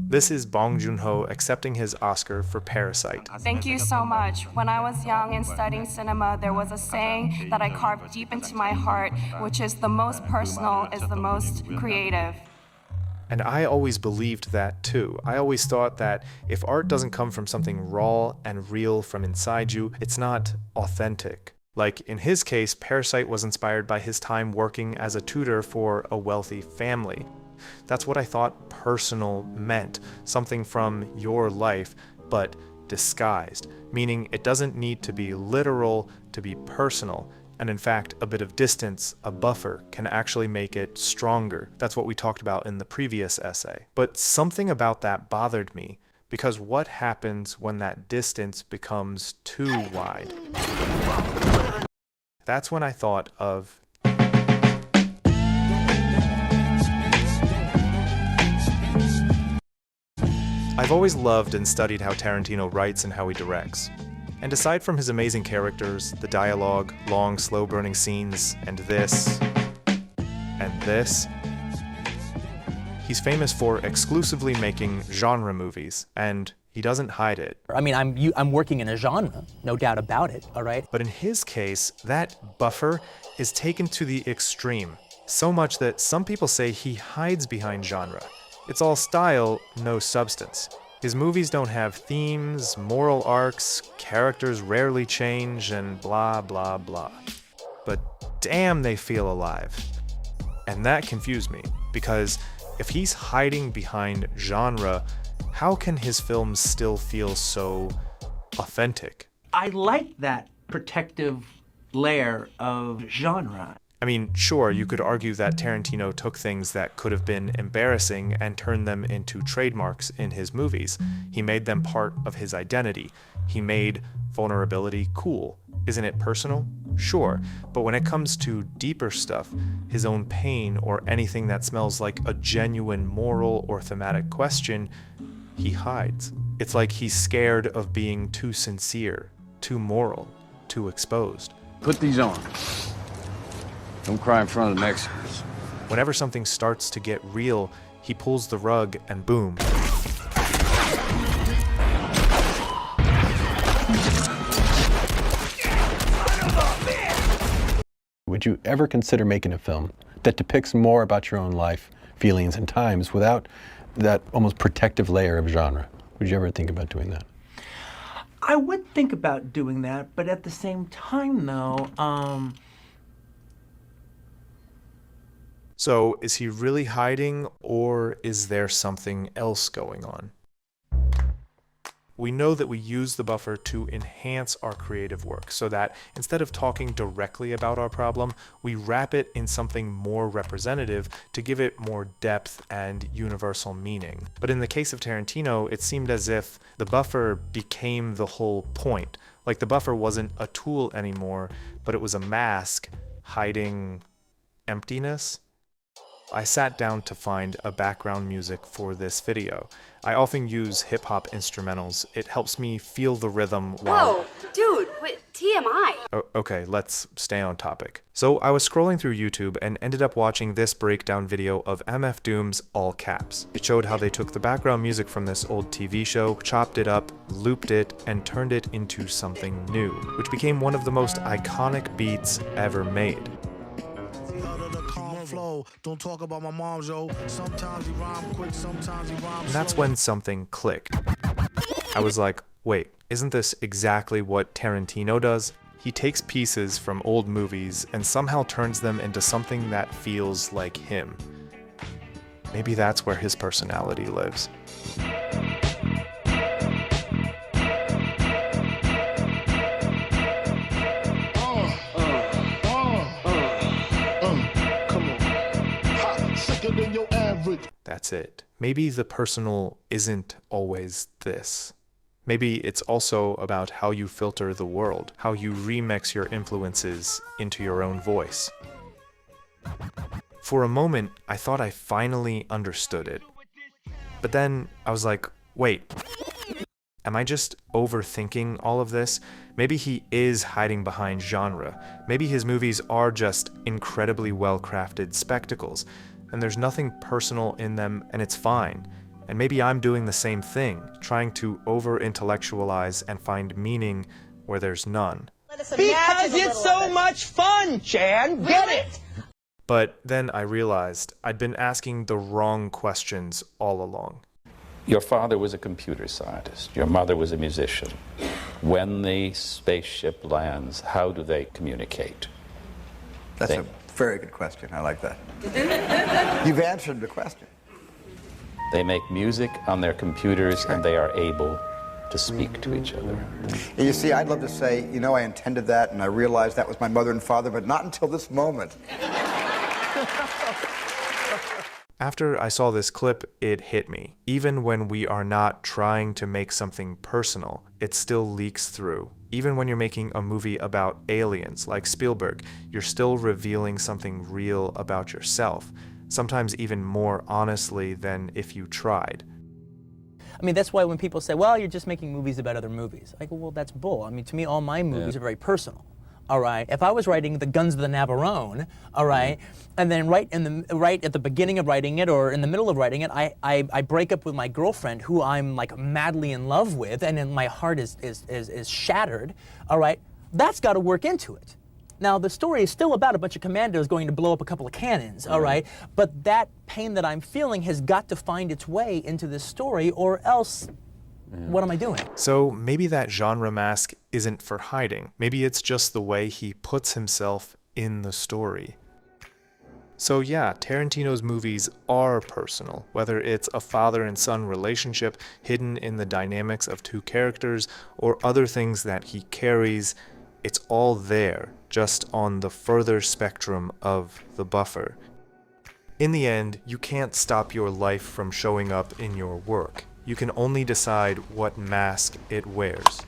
This is Bong Joon-ho accepting his Oscar for Parasite. Thank you so much. When I was young and studying cinema, there was a saying that I carved deep into my heart, which is the most personal is the most creative. And I always believed that too. I always thought that if art doesn't come from something raw and real from inside you, it's not authentic. Like in his case, Parasite was inspired by his time working as a tutor for a wealthy family. That's what I thought personal meant, something from your life, but disguised, meaning it doesn't need to be literal to be personal. And in fact, a bit of distance, a buffer, can actually make it stronger. That's what we talked about in the previous essay. But something about that bothered me, because what happens when that distance becomes too wide? That's when I thought of I've always loved and studied how Tarantino writes and how he directs. And aside from his amazing characters, the dialogue, long, slow-burning scenes, and this, he's famous for exclusively making genre movies, and he doesn't hide it. I mean, I'm working in a genre, no doubt about it, all right? But in his case, that buffer is taken to the extreme, so much that some people say he hides behind genre. It's all style, no substance. His movies don't have themes, moral arcs, characters rarely change, and blah, blah, blah. But damn, they feel alive. And that confused me, because if he's hiding behind genre, how can his films still feel so authentic? I like that protective layer of genre. I mean, sure, you could argue that Tarantino took things that could have been embarrassing and turned them into trademarks in his movies. He made them part of his identity. He made vulnerability cool. Isn't it personal? Sure, but when it comes to deeper stuff, his own pain or anything that smells like a genuine moral or thematic question, he hides. It's like he's scared of being too sincere, too moral, too exposed. Put these on. Don't cry in front of the Mexicans. Whenever something starts to get real, he pulls the rug and boom. Would you ever consider making a film that depicts more about your own life, feelings, and times without that almost protective layer of genre? Would you ever think about doing that? I would think about doing that, but at the same time, though, So, is he really hiding, or is there something else going on? We know that we use the buffer to enhance our creative work, so that instead of talking directly about our problem, we wrap it in something more representative to give it more depth and universal meaning. But in the case of Tarantino, it seemed as if the buffer became the whole point. Like the buffer wasn't a tool anymore, but it was a mask hiding emptiness. I sat down to find a background music for this video. I often use hip-hop instrumentals. It helps me feel the rhythm while... Whoa, dude, what, TMI. Okay, let's stay on topic. So I was scrolling through YouTube and ended up watching this breakdown video of MF Doom's All Caps. It showed how they took the background music from this old TV show, chopped it up, looped it, and turned it into something new, which became one of the most iconic beats ever made. Don't talk about my mom, Joe. Sometimes he rhyme quick, sometimes he rhyme And that's when something clicked. I was like, wait, isn't this exactly what Tarantino does? He takes pieces from old movies and somehow turns them into something that feels like him. Maybe that's where his personality lives. That's it. Maybe the personal isn't always this. Maybe it's also about how you filter the world, how you remix your influences into your own voice. For a moment, I thought I finally understood it. But then I was like, wait, am I just overthinking all of this? Maybe he is hiding behind genre. Maybe his movies are just incredibly well-crafted spectacles, and there's nothing personal in them, and it's fine. And maybe I'm doing the same thing, trying to over-intellectualize and find meaning where there's none. Because it's so much fun, Jan. Get it? But then I realized I'd been asking the wrong questions all along. Your father was a computer scientist. Your mother was a musician. When the spaceship lands, how do they communicate? That's a very good question. I like that. You've answered the question. They make music on their computers, and they are able to speak to each other. And you see, I'd love to say, you know, I intended that, and I realized that was my mother and father, but not until this moment. After I saw this clip, it hit me. Even when we are not trying to make something personal, it still leaks through. Even when you're making a movie about aliens, like Spielberg, you're still revealing something real about yourself, sometimes even more honestly than if you tried. I mean, that's why when people say, well, you're just making movies about other movies. I go, well, that's bull. I mean, to me, all my movies are very personal. All right. If I was writing The Guns of the Navarone, all right, and then right at the beginning of writing it or in the middle of writing it, I break up with my girlfriend, who I'm like madly in love with, and then my heart is shattered. All right, that's got to work into it. Now the story is still about a bunch of commandos going to blow up a couple of cannons. All right, but that pain that I'm feeling has got to find its way into this story, or else. What am I doing? So maybe that genre mask isn't for hiding. Maybe it's just the way he puts himself in the story. So yeah, Tarantino's movies are personal, whether it's a father and son relationship hidden in the dynamics of two characters or other things that he carries. It's all there, just on the further spectrum of the buffer. In the end, you can't stop your life from showing up in your work. You can only decide what mask it wears.